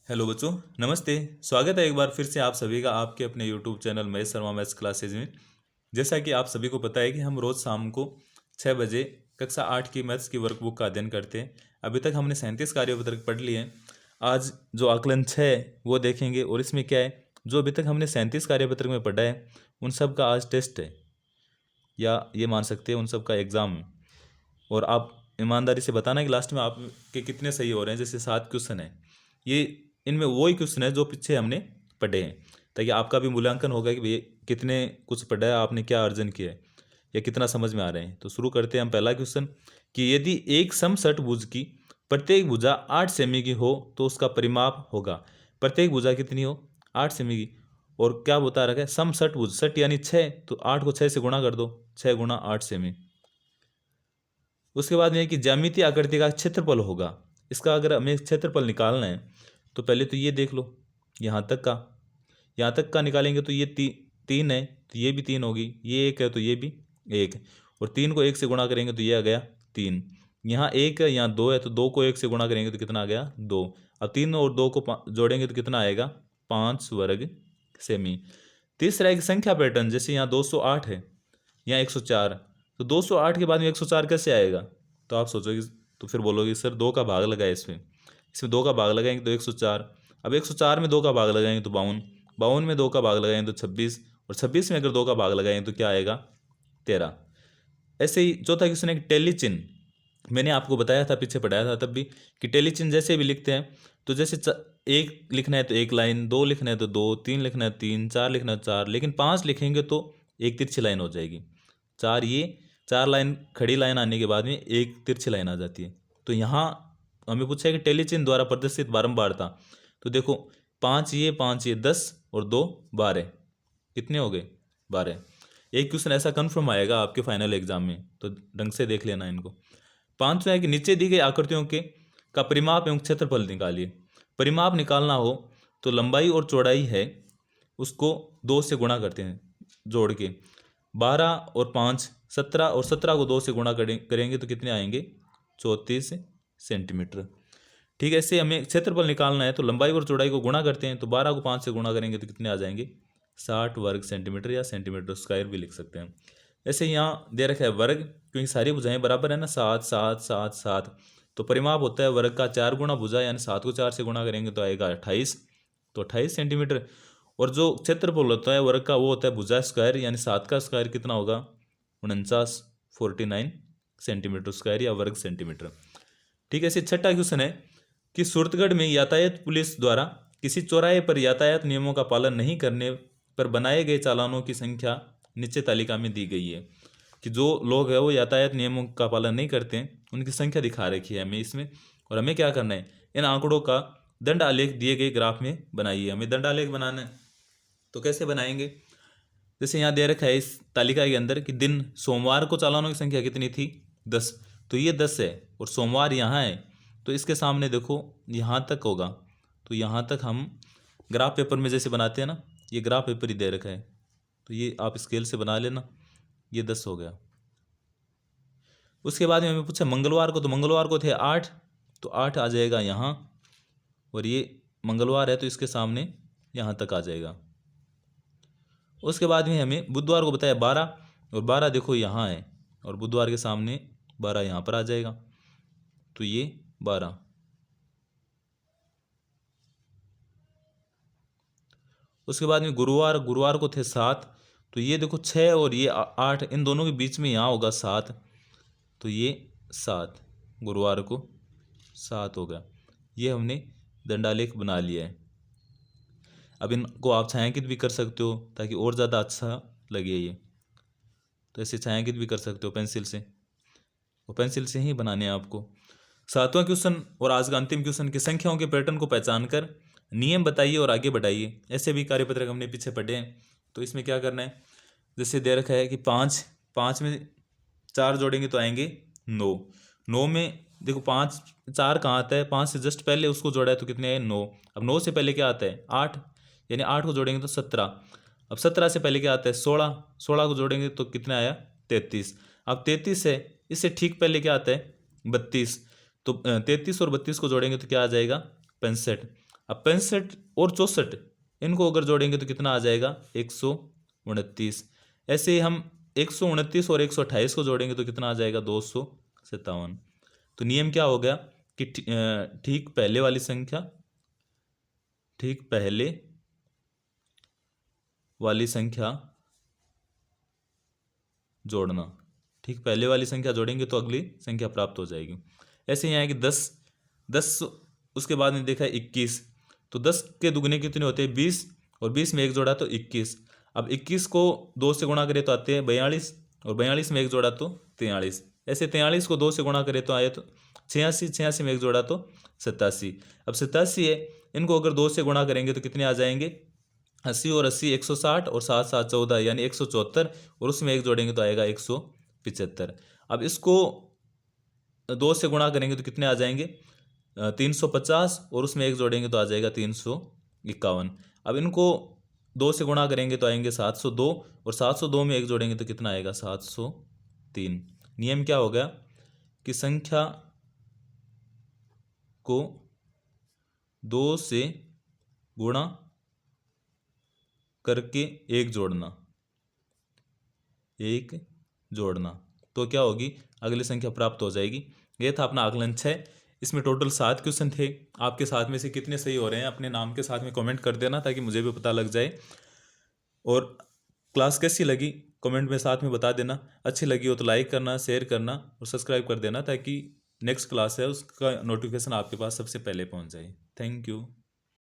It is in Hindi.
हेलो बच्चों, नमस्ते। स्वागत है एक बार फिर से आप सभी का आपके अपने YouTube channel Mahesh Sharma maths classes में। जैसा कि आप सभी को पता है कि हम रोज़ शाम को 6 बजे कक्षा 8 की मैथ्स की वर्कबुक का अध्ययन करते हैं। अभी तक हमने 37 कार्यपत्रक पढ़ लिए हैं। आज जो आकलन 6 वो देखेंगे और इसमें क्या है, जो अभी तक हमने 37 कार्यपत्रक में पढ़ा है उन सब का आज टेस्ट है, या ये मान सकते हैं उन सब का एग्ज़ाम है। और आप ईमानदारी से बताना कि लास्ट में आपके कितने सही हो रहे हैं। जैसे 7 क्वेश्चन है, ये इनमें वही क्वेश्चन है जो पीछे हमने पढ़े हैं, ताकि आपका भी मूल्यांकन होगा कि भैया कितने कुछ पढ़ा है, आपने क्या अर्जन किया है या कितना समझ में आ रहे हैं। तो शुरू करते हैं हम। पहला क्वेश्चन कि यदि एक समषटभुज की प्रत्येक भुजा 8 सेमी की हो तो उसका परिमाप होगा। प्रत्येक भुजा कितनी हो? 8 सेमी की। और क्या बता रखा है? समषटभुज, सट यानी 6, तो 8 को 6 से गुणा कर दो, 6 गुणा 8 सेमी। उसके बाद में कि ज्यामितीय आकृति का क्षेत्रफल होगा। इसका अगर हमें क्षेत्रफल निकालना है तो पहले तो ये देख लो, यहाँ तक का निकालेंगे तो ये 3 है, तो ये भी 3 होगी। ये 1 है तो ये भी 1 है। और 3 को 1 से गुणा करेंगे तो ये आ गया 3। यहाँ 1 है, यहाँ 2 है, तो 2 को 1 से गुणा करेंगे तो कितना आ गया? 2। अब 3 और 2 को जोड़ेंगे तो कितना आएगा? 5 वर्ग सेमी। तीसरा एक संख्या पैटर्न, जैसे यहाँ 208 है, यहाँ 104, तो 208 के बाद में 104 कैसे आएगा? तो आप सोचोगे, तो फिर बोलोगे सर 2 का भाग लगाए इसमें 2 का भाग लगाएंगे तो 104। अब 104 में 2 का भाग लगाएंगे तो 52, 52 में 2 का भाग लगाएंगे तो 26, और 26 में अगर 2 का भाग लगाएंगे तो क्या आएगा? 13। ऐसे ही चौथा क्वेश्चन है टेली चिन्ह। मैंने आपको बताया था, पीछे पढ़ाया था तब भी, कि टेली चिन्ह जैसे भी लिखते हैं तो जैसे एक लिखना है तो एक लाइन, 2 लिखना है तो 2, 3 लिखना है 3, 4 लिखना है 4, लेकिन 5 लिखेंगे तो एक तिरछी लाइन हो जाएगी। 4 लाइन खड़ी लाइन आने के बाद में एक तिरछी लाइन आ जाती है। तो यहाँ हमें पूछा है कि टेली चिन्ह द्वारा प्रदर्शित बारंबारता। तो देखो 5 ये 10 और 2 12, कितने हो गए? 12। एक क्वेश्चन ऐसा कन्फर्म आएगा आपके फाइनल एग्जाम में, तो ढंग से देख लेना इनको। पांचवा है कि नीचे दी गई आकृतियों के का परिमाप एवं क्षेत्रफल निकालिए। परिमाप निकालना हो तो लंबाई और चौड़ाई है उसको 2 से गुणा करते हैं जोड़ के। 12 और 5 17, और 17 को 2 से गुणा करेंगे तो कितने आएंगे? 34 सेंटीमीटर। ठीक है, ऐसे हमें क्षेत्रफल निकालना है तो लंबाई और चौड़ाई को गुणा करते हैं, तो 12 को 5 से गुणा करेंगे तो कितने आ जाएंगे? 60 वर्ग सेंटीमीटर, या सेंटीमीटर स्क्वायर भी लिख सकते हैं। ऐसे यहाँ दे रखा है वर्ग, क्योंकि सारी भुजाएं बराबर है ना, 7 7 7 7, तो परिमाप होता है वर्ग का 4 गुना भुजा, यानी 7 को 4 से गुणा करेंगे तो आएगा 28, तो 28 सेंटीमीटर। और जो क्षेत्रफल होता है वर्ग का वो होता है भुजा स्क्वायर, यानी 7 का स्क्वायर कितना होगा? 49 सेंटीमीटर स्क्वायर या वर्ग सेंटीमीटर। ठीक है, ऐसे छठा क्वेश्चन है कि सूरतगढ़ में यातायात पुलिस द्वारा किसी चौराहे पर यातायात नियमों का पालन नहीं करने पर बनाए गए चालानों की संख्या नीचे तालिका में दी गई है। कि जो लोग हैं वो यातायात नियमों का पालन नहीं करते हैं उनकी संख्या दिखा रखी है हमें इसमें, और हमें क्या करना है? इन आंकड़ों का दंड आलेख दिए गए ग्राफ में बनाइए। हमें दंड आलेख बनाना है, तो कैसे बनाएंगे? जैसे यहाँ दे रखा है इस तालिका के अंदर कि दिन सोमवार को चालानों की संख्या कितनी थी? 10, तो ये 10 है और सोमवार यहाँ है, तो इसके सामने देखो यहाँ तक होगा, तो यहाँ तक हम ग्राफ पेपर में जैसे बनाते हैं ना, ये ग्राफ पेपर ही दे रखा है, तो ये आप स्केल से बना लेना। ये 10 हो गया। उसके बाद में हमें पूछा मंगलवार को, तो मंगलवार को थे 8, तो 8 आ जाएगा यहाँ, और ये मंगलवार है तो इसके सामने यहाँ तक आ जाएगा। उसके बाद में हमें बुधवार को बताया 12, और 12 देखो यहाँ है, और बुधवार के सामने 12 यहाँ पर आ जाएगा, तो ये 12। उसके बाद में गुरुवार को थे 7, तो ये देखो 6 और ये 8, इन दोनों के बीच में यहाँ होगा 7, तो ये 7, गुरुवार को 7 होगा। ये हमने दंडालेख बना लिया है। अब इनको आप छायांकित भी कर सकते हो ताकि और ज़्यादा अच्छा लगे ये, तो ऐसे छायांकित भी कर सकते हो पेंसिल से, और पेंसिल से ही बनाने हैं आपको। सातवां क्वेश्चन और आज का अंतिम क्वेश्चन कि संख्याओं के पैटर्न को पहचान कर नियम बताइए और आगे बढ़ाइए। ऐसे भी कार्यपत्रक हमने पीछे पढ़े हैं, तो इसमें क्या करना है? जैसे दे रखा है कि 5 में 4 जोड़ेंगे तो आएंगे 9, 9 में देखो 5 4 कहाँ आता है? 5 से जस्ट पहले उसको जोड़ा है तो कितने आए? 9। अब 9 से पहले क्या आता है? 8, यानी 8 को जोड़ेंगे तो 17। अब 17 से पहले क्या आता है? 16, 16 को जोड़ेंगे तो कितने आया? 33। अब 33 है, इससे ठीक पहले क्या आता है? 32, तो 33 और 32 को जोड़ेंगे तो क्या आ जाएगा? 65। अब 65 और 64 इनको अगर जोड़ेंगे तो कितना आ जाएगा 129। ऐसे ही हम 129 और 128 को जोड़ेंगे तो कितना आ जाएगा 257। तो नियम क्या हो गया कि ठीक पहले वाली संख्या जोड़ना, ठीक पहले वाली संख्या जोड़ेंगे तो अगली संख्या प्राप्त हो जाएगी। ऐसे ही आएगी 10 उसके बाद में देखा है 21, तो 10 के दुगने कितने होते हैं 20, और 20 में एक जोड़ा तो 21। अब 21 को 2 से गुणा करें तो आते हैं 42, और 42 में एक जोड़ा तो 43। ऐसे 43 को 2 से गुणा करें तो आए तो 86, 86 में एक जोड़ा तो 87। अब 87 है, इनको अगर 2 से गुणा करेंगे तो कितने आ जाएंगे 80, और 80 160, और 7 7 14 यानी 174, और उसमें एक जोड़ेंगे तो आएगा 175। अब इसको 2 से गुणा करेंगे तो कितने आ जाएंगे 350, और उसमें एक जोड़ेंगे तो आ जाएगा 351। अब इनको 2 से गुणा करेंगे तो आएंगे 702, और 702 में एक जोड़ेंगे तो कितना आएगा 703। नियम क्या हो गया कि संख्या को 2 से गुणा करके एक जोड़ना तो क्या होगी अगली संख्या प्राप्त हो जाएगी। यह था अपना आकलन 6। इसमें टोटल 7 क्वेश्चन थे। आपके साथ में से कितने सही हो रहे हैं अपने नाम के साथ में कमेंट कर देना ताकि मुझे भी पता लग जाए। और क्लास कैसी लगी कमेंट में साथ में बता देना। अच्छी लगी हो तो लाइक करना, शेयर करना और सब्सक्राइब कर देना ताकि नेक्स्ट क्लास है उसका नोटिफिकेशन आपके पास सबसे पहले पहुंच जाए। Thank you.